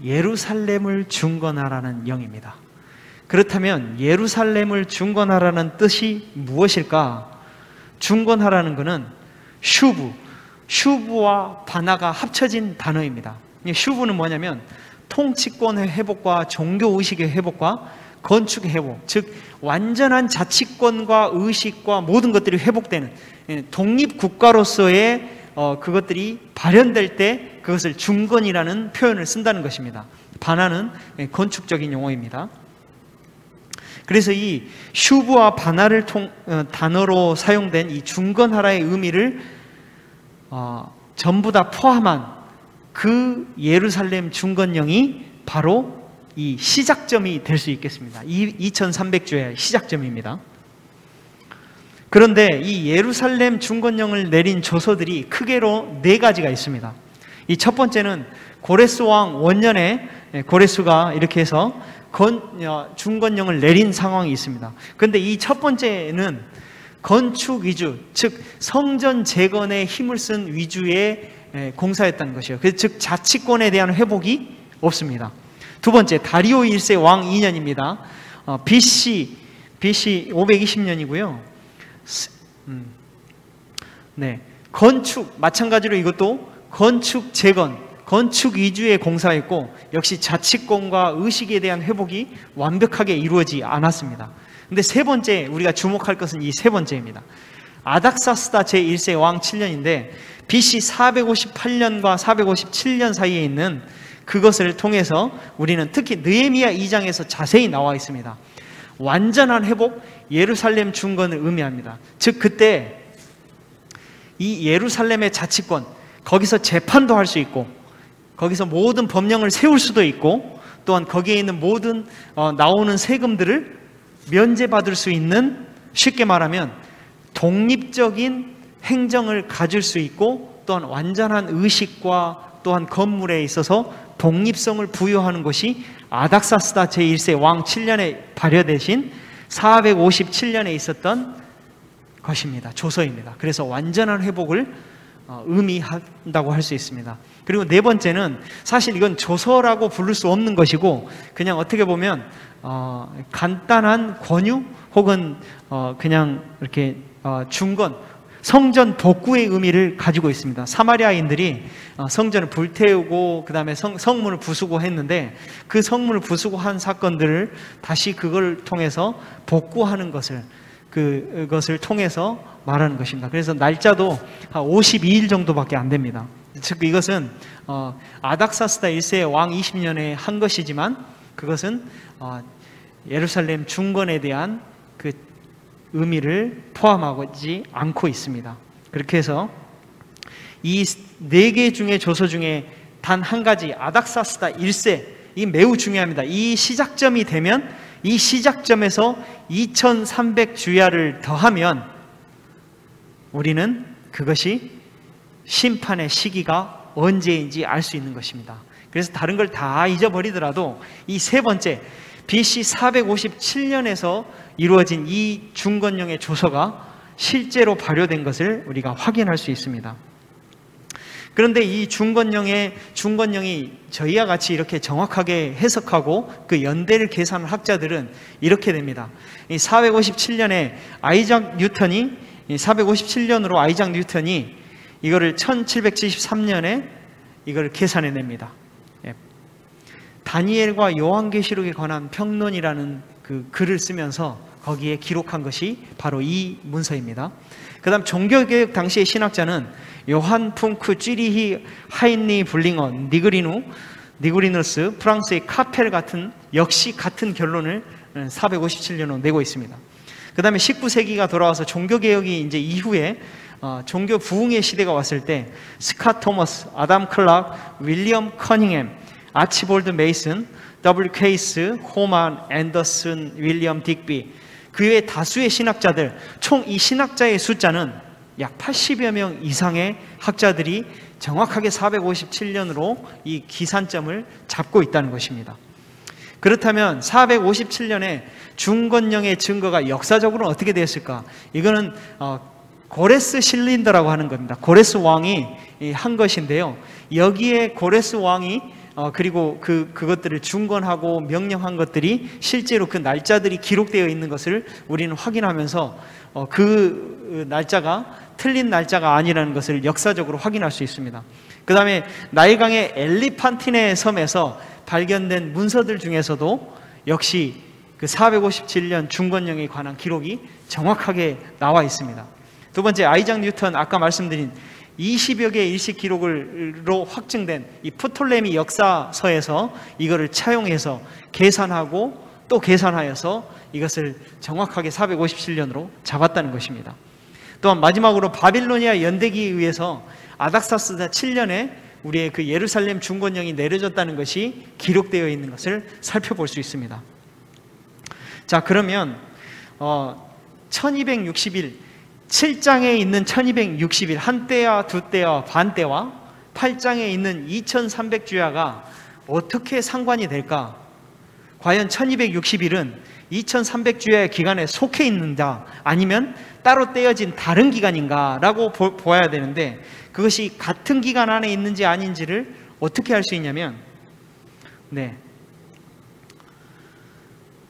예루살렘을 중건하라는 영입니다. 그렇다면 예루살렘을 중건하라는 뜻이 무엇일까? 중건하라는 것은 슈브와 바나가 합쳐진 단어입니다. 슈브는 뭐냐면 통치권의 회복과 종교의식의 회복과 건축의 회복, 즉 완전한 자치권과 의식과 모든 것들이 회복되는 독립국가로서의 그것들이 발현될 때 그것을 중건이라는 표현을 쓴다는 것입니다. 바나는 건축적인 용어입니다. 그래서 이 슈브와 바나를 단어로 사용된 이 중건하라의 의미를 전부 다 포함한 그 예루살렘 중건령이 바로 이 시작점이 될 수 있겠습니다. 2300주의 시작점입니다. 그런데 이 예루살렘 중건령을 내린 조서들이 크게로 4가지가 있습니다. 이 첫 번째는 고레스 왕 원년에 고레스가 이렇게 해서 중건령을 내린 상황이 있습니다. 그런데 이 첫 번째는 건축 위주, 즉 성전 재건에 힘을 쓴 위주의 공사였다는 것이에요. 그래서 즉 자치권에 대한 회복이 없습니다. 두 번째, 다리오 1세 왕 2년입니다. BC 520년이고요. 건축, 마찬가지로 이것도 건축 재건, 건축 위주의 공사였고 역시 자치권과 의식에 대한 회복이 완벽하게 이루어지지 않았습니다. 근데 세 번째, 우리가 주목할 것은 이 세 번째입니다. 아닥사스다 제1세 왕 7년인데 BC 458년과 457년 사이에 있는 그것을 통해서 우리는 특히 느헤미야 2장에서 자세히 나와 있습니다. 완전한 회복, 예루살렘 중건을 의미합니다. 즉 그때 이 예루살렘의 자치권, 거기서 재판도 할 수 있고 거기서 모든 법령을 세울 수도 있고 또한 거기에 있는 모든 나오는 세금들을 면제받을 수 있는, 쉽게 말하면 독립적인 행정을 가질 수 있고 또한 완전한 의식과 또한 건물에 있어서 독립성을 부여하는 것이 아닥사스다 제1세 왕 7년에 발효되신 457년에 있었던 것입니다. 조서입니다. 그래서 완전한 회복을 의미한다고 할 수 있습니다. 그리고 네 번째는 사실 이건 조서라고 부를 수 없는 것이고 그냥 어떻게 보면 간단한 권유 혹은 그냥 이렇게 중건, 성전 복구의 의미를 가지고 있습니다. 사마리아인들이 성전을 불태우고 그 다음에 성문을 부수고 했는데 그 성문을 부수고 한 사건들을 다시 그걸 통해서 복구하는 것을, 그것을 통해서 말하는 것입니다. 그래서 날짜도 한 52일 정도밖에 안 됩니다. 즉 이것은 아닥사스다 1세 왕 20년에 한 것이지만 그것은 예루살렘 중건에 대한 그 의미를 포함하지 않고 있습니다. 그렇게 해서 이 4개 중에 조서 중에 단 한 가지 아닥사스다 1세, 이 매우 중요합니다. 이 시작점이 되면 이 시작점에서 2300주야를 더하면 우리는 그것이 심판의 시기가 언제인지 알 수 있는 것입니다. 그래서 다른 걸 다 잊어버리더라도 이 세 번째 BC 457년에서 이루어진 이 중건령의 조서가 실제로 발효된 것을 우리가 확인할 수 있습니다. 그런데 이 중건령이 저희와 같이 이렇게 정확하게 해석하고 그 연대를 계산한 학자들은 이렇게 됩니다. 이 457년에 아이작 뉴턴이 457년으로 아이작 뉴턴이 이거를 1773년에 이걸 계산해냅니다. 다니엘과 요한계시록에 관한 평론이라는 그 글을 쓰면서 거기에 기록한 것이 바로 이 문서입니다. 그 다음 종교개혁 당시의 신학자는 요한 풍크, 쥐리히, 하인리 블링어, 니그리누스, 프랑스의 카펠 같은 역시 같은 결론을 457년으로 내고 있습니다. 그 다음에 19세기가 돌아와서 종교개혁이 이제 이후에 종교 부흥의 시대가 왔을 때 스캇 토머스, 아담 클락, 윌리엄 커닝햄, 아치볼드 메이슨, W. 케이스, 호만, 앤더슨, 윌리엄 딕비, 그 외 다수의 신학자들, 총 이 신학자의 숫자는 약 80여 명 이상의 학자들이 정확하게 457년으로 이 기산점을 잡고 있다는 것입니다. 그렇다면 457년에 중건령의 증거가 역사적으로는 어떻게 되었을까? 이거는 고레스 실린더라고 하는 겁니다. 고레스 왕이 한 것인데요. 여기에 고레스 왕이 그리고 그것들을 중건하고 명령한 것들이 실제로 그 날짜들이 기록되어 있는 것을 우리는 확인하면서 그 날짜가 틀린 날짜가 아니라는 것을 역사적으로 확인할 수 있습니다. 그 다음에 나일강의 엘리판티네 섬에서 발견된 문서들 중에서도 역시 그 457년 중건령에 관한 기록이 정확하게 나와 있습니다. 두 번째, 아이작 뉴턴, 아까 말씀드린 20여 개의 일식 기록으로 확증된 이 프톨레미 역사서에서 이거를 차용해서 계산하고 또 계산하여서 이것을 정확하게 457년으로 잡았다는 것입니다. 또한 마지막으로 바빌로니아 연대기에 의해서 아닥사스다 7년에 우리의 그 예루살렘 중건령이 내려졌다는 것이 기록되어 있는 것을 살펴볼 수 있습니다. 자, 그러면 1260일 7장에 있는 1260일 한때와 두때와 반때와 8장에 있는 2300주야가 어떻게 상관이 될까? 과연 1260일은 2300주야의 기간에 속해 있는가 아니면 따로 떼어진 다른 기간인가 라고 보아야 되는데, 그것이 같은 기간 안에 있는지 아닌지를 어떻게 할 수 있냐면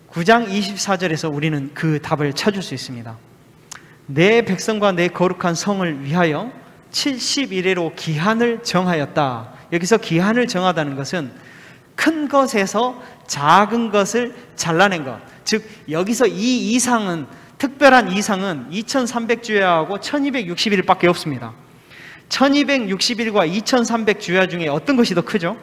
9장 24절에서 우리는 그 답을 찾을 수 있습니다. 내 백성과 내 거룩한 성을 위하여 70일에로 기한을 정하였다. 여기서 기한을 정하다는 것은 큰 것에서 작은 것을 잘라낸 것, 즉 여기서 이 이상은, 특별한 이상은 2300주야하고 1260일밖에 없습니다. 1260일과 2300주야 중에 어떤 것이 더 크죠?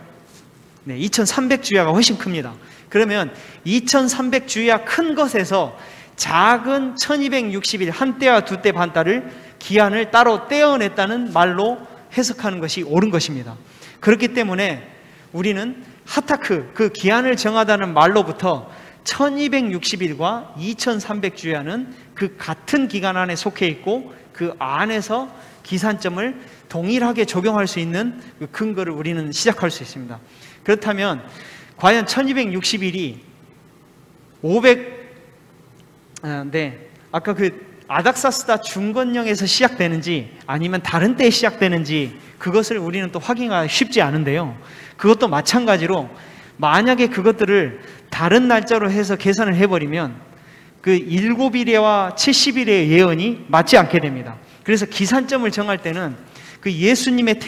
2300주야가 훨씬 큽니다. 그러면 2300주야 큰 것에서 작은 1260일 한때와 두때 반때를 기한을 따로 떼어냈다는 말로 해석하는 것이 옳은 것입니다. 그렇기 때문에 우리는 하타크, 그 기한을 정하다는 말로부터 1260일과 2300주야는 그 같은 기간 안에 속해 있고 그 안에서 기산점을 동일하게 적용할 수 있는 그 근거를 우리는 시작할 수 있습니다. 그렇다면 과연 1260일이 아까 그 아닥사스다 중건령에서 시작되는지 아니면 다른 때에 시작되는지 그것을 우리는 또 확인하기 쉽지 않은데요. 그것도 마찬가지로 만약에 그것들을 다른 날짜로 해서 계산을 해버리면 그 7일에와 70일의 예언이 맞지 않게 됩니다. 그래서 기산점을 정할 때는 그 예수님의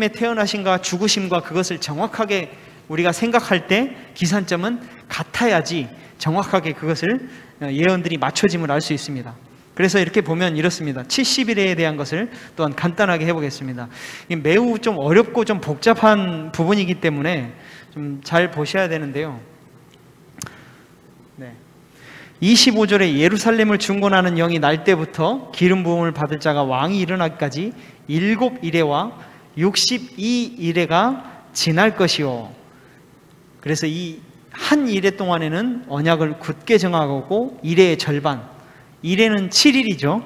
태어나심과 죽으심과 그것을 정확하게 우리가 생각할 때 기산점은 같아야지 정확하게 그것을 예언들이 맞춰짐을 알 수 있습니다. 그래서 이렇게 보면 이렇습니다. 70일에 대한 것을 또한 간단하게 해보겠습니다. 매우 좀 어렵고 좀 복잡한 부분이기 때문에 좀 잘 보셔야 되는데요. 25절에 예루살렘을 중건하는 영이 날 때부터 기름 부음을 받을 자가 왕이 일어나기까지 7일에와 62일에가 지날 것이요. 그래서 이 한 일해 동안에는 언약을 굳게 정하고 일해의 절반, 일해는 7일이죠.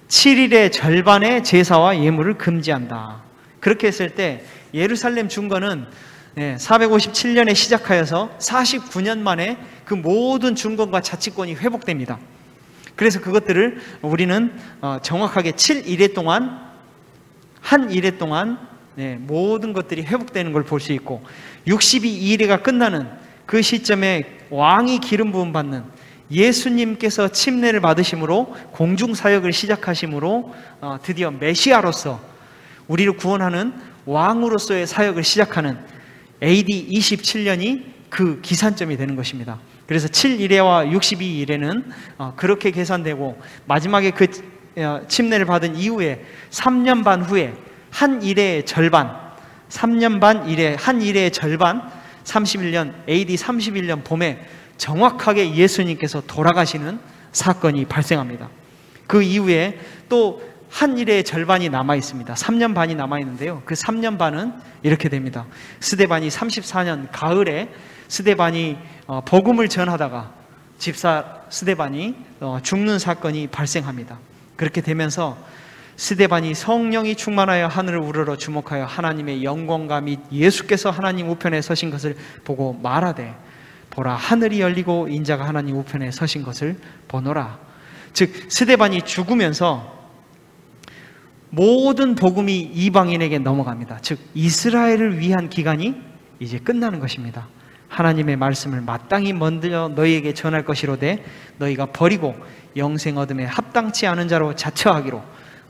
7일의 절반의 제사와 예물을 금지한다. 그렇게 했을 때 예루살렘 중건은 457년에 시작하여서 49년 만에 그 모든 중건과 자치권이 회복됩니다. 그래서 그것들을 우리는 정확하게 7일에 동안, 한 일해 동안 모든 것들이 회복되는 걸 볼 수 있고, 62일에가 끝나는 그 시점에 왕이 기름 부음 받는 예수님께서 침례를 받으심으로 공중사역을 시작하심으로 드디어 메시아로서 우리를 구원하는 왕으로서의 사역을 시작하는 AD 27년이 그 기산점이 되는 것입니다. 그래서 7일에와 62일에는 그렇게 계산되고, 마지막에 그 침례를 받은 이후에 3년 반 후에 한 일의 절반, 3년 반 일의 한 일의 절반, 31년 AD 31년 봄에 정확하게 예수님께서 돌아가시는 사건이 발생합니다. 그 이후에 또 한 일의 절반이 남아 있습니다. 3년 반이 남아 있는데요. 그 3년 반은 이렇게 됩니다. 스데반이 34년 가을에 스데반이 복음을 전하다가 집사 스데반이 죽는 사건이 발생합니다. 그렇게 되면서 스데반이 성령이 충만하여 하늘을 우러러 주목하여 하나님의 영광과 및 예수께서 하나님 우편에 서신 것을 보고 말하되 보라 하늘이 열리고 인자가 하나님 우편에 서신 것을 보노라. 즉 스데반이 죽으면서 모든 복음이 이방인에게 넘어갑니다. 즉 이스라엘을 위한 기간이 이제 끝나는 것입니다. 하나님의 말씀을 마땅히 먼저 너희에게 전할 것이로되 너희가 버리고 영생 얻음에 합당치 않은 자로 자처하기로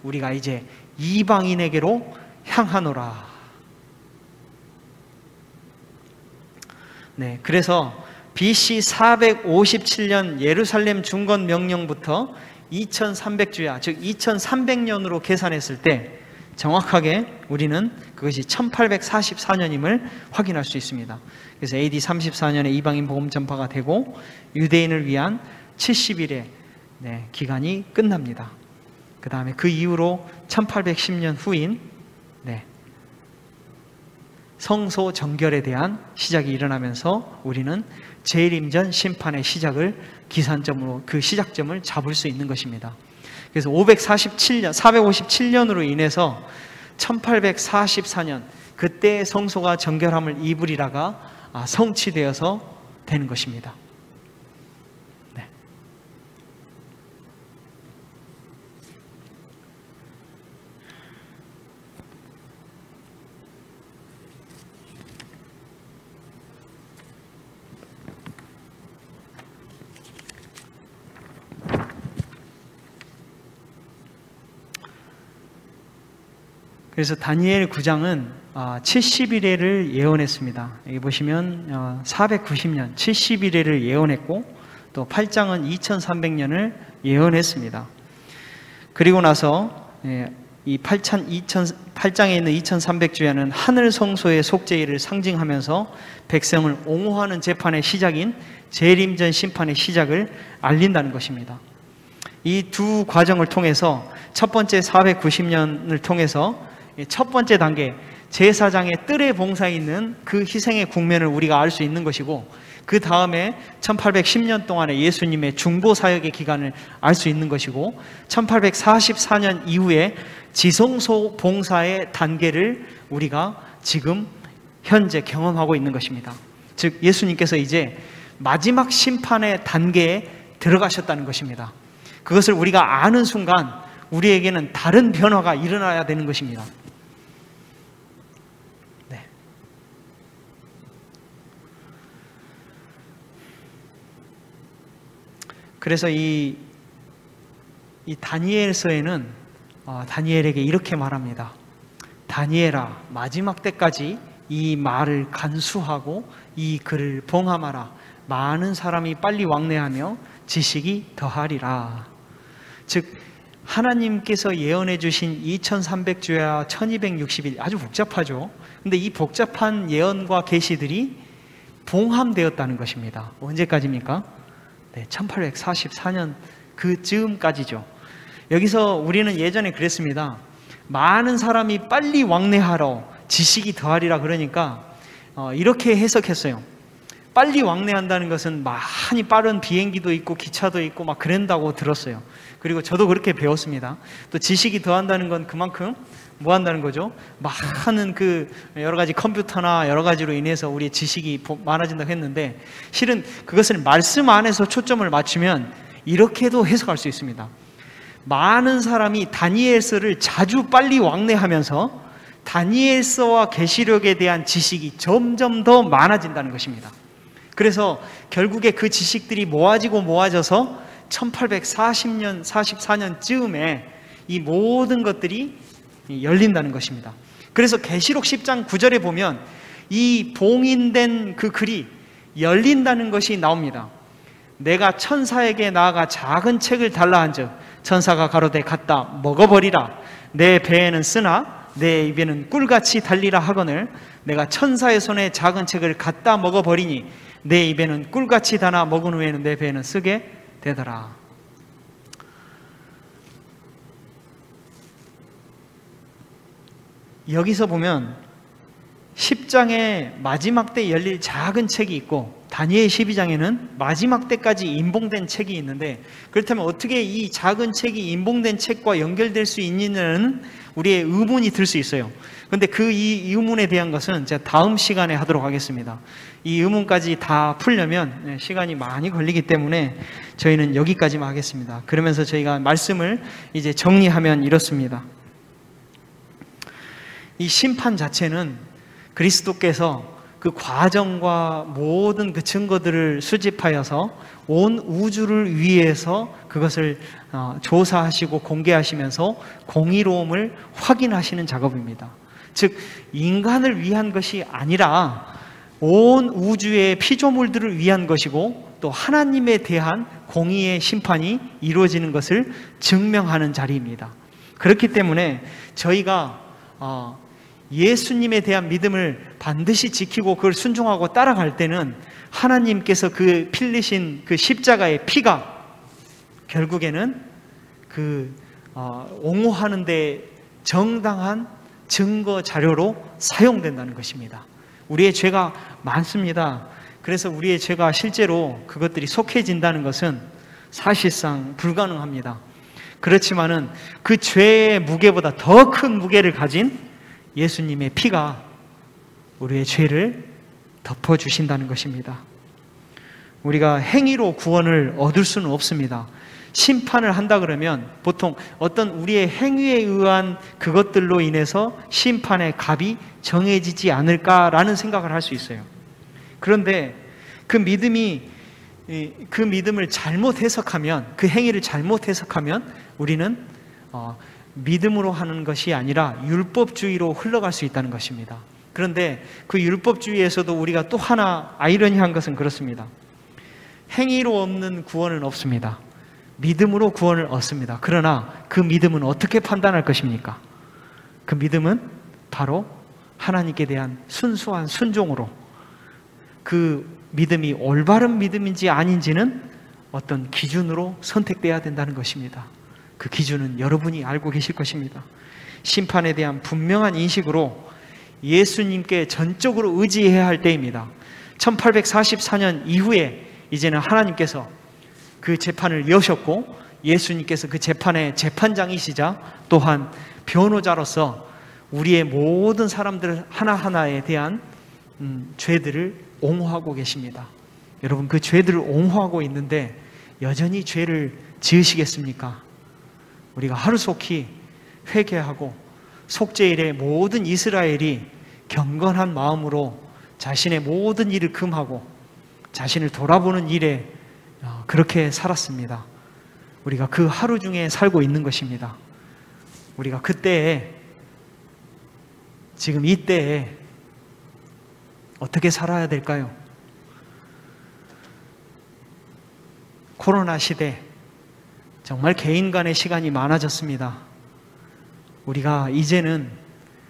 우리가 이제 이방인에게로 향하노라. 네, 그래서 BC 457년 예루살렘 중건 명령부터 2300주야, 즉 2300년으로 계산했을 때 정확하게 우리는 그것이 1844년임을 확인할 수 있습니다. 그래서 AD 34년에 이방인 복음 전파가 되고 유대인을 위한 70일의 기간이 끝납니다. 그 다음에 그 이후로 1810년 후인 성소 정결에 대한 시작이 일어나면서 우리는 재림전 심판의 시작을 기산점으로 그 시작점을 잡을 수 있는 것입니다. 그래서 457년으로 인해서 1844년 그때 성소가 정결함을 입으리라가 성취되어서 되는 것입니다. 네. 그래서 다니엘 9장은 70일회를 예언했습니다. 여기 보시면 490년 70일회를 예언했고 또 8장은 2300년을 예언했습니다. 그리고 나서 이 8장에 있는 2300주야는 하늘 성소의 속죄일을 상징하면서 백성을 옹호하는 재판의 시작인 재림전 심판의 시작을 알린다는 것입니다. 이 두 과정을 통해서 첫 번째 490년을 통해서 첫 번째 단계 제사장의 뜰에 봉사해 있는 그 희생의 국면을 우리가 알 수 있는 것이고 그 다음에 1810년 동안의 예수님의 중보 사역의 기간을 알 수 있는 것이고 1844년 이후에 지성소 봉사의 단계를 우리가 지금 현재 경험하고 있는 것입니다. 즉 예수님께서 이제 마지막 심판의 단계에 들어가셨다는 것입니다. 그것을 우리가 아는 순간 우리에게는 다른 변화가 일어나야 되는 것입니다. 네. 그래서 이 다니엘서에는 다니엘에게 이렇게 말합니다. 다니엘아, 마지막 때까지 이 말을 간수하고 이 글을 봉함하라. 많은 사람이 빨리 왕래하며 지식이 더하리라. 즉 하나님께서 예언해 주신 2300주야 1260일 아주 복잡하죠. 근데 이 복잡한 예언과 계시들이 봉함되었다는 것입니다. 언제까지입니까? 1844년 그즈음까지죠. 여기서 우리는 예전에 그랬습니다. 많은 사람이 빨리 왕래하러 지식이 더하리라 그러니까 이렇게 해석했어요. 빨리 왕래한다는 것은 많이 빠른 비행기도 있고 기차도 있고 막 그런다고 들었어요. 그리고 저도 그렇게 배웠습니다. 또 지식이 더한다는 건 그만큼 뭐 한다는 거죠? 많은 그 여러 가지 컴퓨터나 여러 가지로 인해서 우리의 지식이 많아진다고 했는데 실은 그것을 말씀 안에서 초점을 맞추면 이렇게도 해석할 수 있습니다. 많은 사람이 다니엘서를 자주 빨리 왕래하면서 다니엘서와 계시록에 대한 지식이 점점 더 많아진다는 것입니다. 그래서 결국에 그 지식들이 모아져서 1840년, 44년쯤에 이 모든 것들이 열린다는 것입니다. 그래서 계시록 10장 9절에 보면 이 봉인된 그 글이 열린다는 것이 나옵니다. 내가 천사에게 나아가 작은 책을 달라 한즉 천사가 가로되 갖다 먹어버리라. 내 배에는 쓰나 내 입에는 꿀같이 달리라 하거늘 내가 천사의 손에 작은 책을 갖다 먹어버리니 내 입에는 꿀같이 달아 먹은 후에는 내 배에는 쓰게 되더라. 여기서 보면 10장의 마지막 때 열릴 작은 책이 있고 다니엘 12장에는 마지막 때까지 인봉된 책이 있는데, 그렇다면 어떻게 이 작은 책이 인봉된 책과 연결될 수 있느냐는 우리의 의문이 들 수 있어요. 그런데 이 의문에 대한 것은 제가 다음 시간에 하도록 하겠습니다. 이 의문까지 다 풀려면 시간이 많이 걸리기 때문에 저희는 여기까지만 하겠습니다. 그러면서 저희가 말씀을 이제 정리하면 이렇습니다. 이 심판 자체는 그리스도께서 그 과정과 모든 그 증거들을 수집하여서 온 우주를 위해서 그것을 조사하시고 공개하시면서 공의로움을 확인하시는 작업입니다. 즉, 인간을 위한 것이 아니라 온 우주의 피조물들을 위한 것이고, 또 하나님에 대한 공의의 심판이 이루어지는 것을 증명하는 자리입니다. 그렇기 때문에 저희가 예수님에 대한 믿음을 반드시 지키고 그걸 순종하고 따라갈 때는 하나님께서 그 필리신 그 십자가의 피가 결국에는 옹호하는 데 정당한 증거 자료로 사용된다는 것입니다. 우리의 죄가 많습니다. 그래서 우리의 죄가 실제로 그것들이 속해진다는 것은 사실상 불가능합니다. 그렇지만은 그 죄의 무게보다 더 큰 무게를 가진 예수님의 피가 우리의 죄를 덮어주신다는 것입니다. 우리가 행위로 구원을 얻을 수는 없습니다. 심판을 한다 그러면 보통 어떤 우리의 행위에 의한 그것들로 인해서 심판의 값이 정해지지 않을까라는 생각을 할 수 있어요. 그런데 그 믿음을 잘못 해석하면, 그 행위를 잘못 해석하면 우리는 믿음으로 하는 것이 아니라 율법주의로 흘러갈 수 있다는 것입니다. 그런데 그 율법주의에서도 우리가 또 하나 아이러니한 것은 그렇습니다. 행위로 얻는 구원은 없습니다. 믿음으로 구원을 얻습니다. 그러나 그 믿음은 어떻게 판단할 것입니까? 그 믿음은 바로 하나님께 대한 순수한 순종으로, 그 믿음이 올바른 믿음인지 아닌지는 어떤 기준으로 선택돼야 된다는 것입니다. 그 기준은 여러분이 알고 계실 것입니다. 심판에 대한 분명한 인식으로 예수님께 전적으로 의지해야 할 때입니다. 1844년 이후에 이제는 하나님께서 그 재판을 여셨고, 예수님께서 그 재판의 재판장이시자 또한 변호자로서 우리의 모든 사람들 하나하나에 대한 죄들을 옹호하고 계십니다. 여러분, 그 죄들을 옹호하고 있는데 여전히 죄를 지으시겠습니까? 우리가 하루속히 회개하고 속죄일에 모든 이스라엘이 경건한 마음으로 자신의 모든 일을 금하고 자신을 돌아보는 일에 그렇게 살았습니다. 우리가 그 하루 중에 살고 있는 것입니다. 우리가 그때에, 지금 이때에 어떻게 살아야 될까요? 코로나 시대, 정말 개인 간의 시간이 많아졌습니다. 우리가 이제는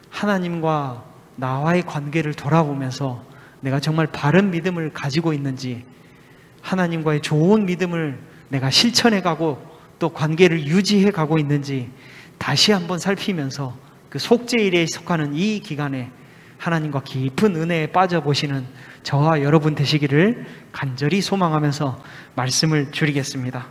하나님과 나와의 관계를 돌아보면서 내가 정말 바른 믿음을 가지고 있는지, 하나님과의 좋은 믿음을 내가 실천해가고 또 관계를 유지해가고 있는지 다시 한번 살피면서 그 속죄일에 속하는 이 기간에 하나님과 깊은 은혜에 빠져보시는 저와 여러분 되시기를 간절히 소망하면서 말씀을 줄이겠습니다.